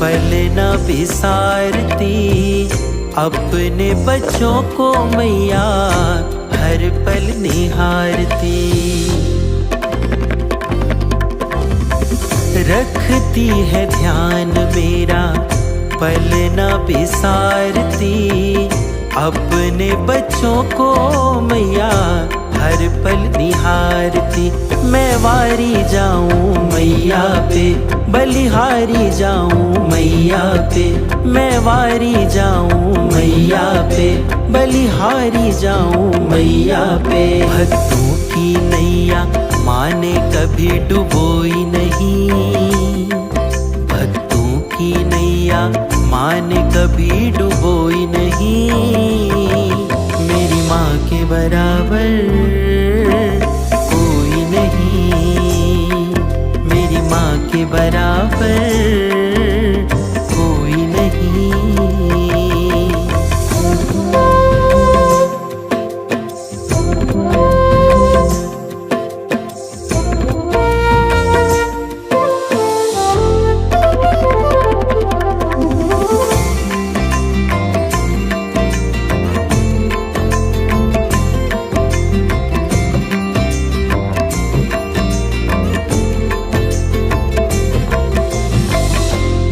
पल न बिसारती, अपने बच्चों को मैया हर पल निहारती। रखती है ध्यान मेरा पल न बिसारती, अपने बच्चों को मैया हर पल निहारती। मैं वारी जाऊं मैया पे, बलिहारी जाऊं मैया पे। मैं वारी जाऊं मैया पे, बलिहारी जाऊं मैया पे। भक्तों की नैया माँ ने कभी डुबोई नहीं, भक्तों की नैया माँ ने कभी डुबोई नहीं। मेरी माँ के बराबर कोई नहीं, मेरी माँ के बराबर कोई नहीं।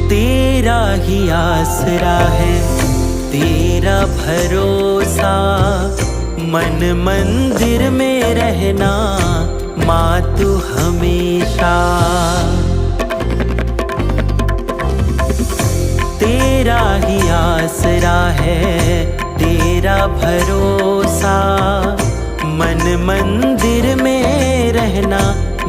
तेरा ही आसरा है, तेरा भरोसा, मन मंदिर में रहना माँ तू हमेशा। तेरा ही आसरा है, तेरा भरोसा, मन मंदिर में रहना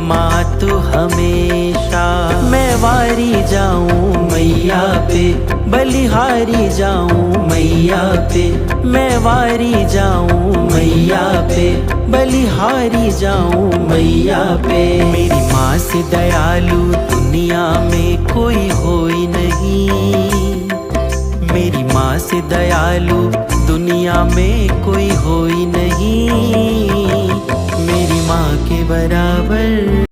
माँ तू हमेशा। मैं वारी जाऊं मैया पे, बलिहारी जाऊं मैया पे। मैं वारी जाऊं मैया पे, बलिहारी जाऊं मैया पे। मेरी माँ से दयालु दुनिया में कोई होई नहीं, मेरी माँ से दयालु दुनिया में कोई होई नहीं। मेरी माँ के बराबर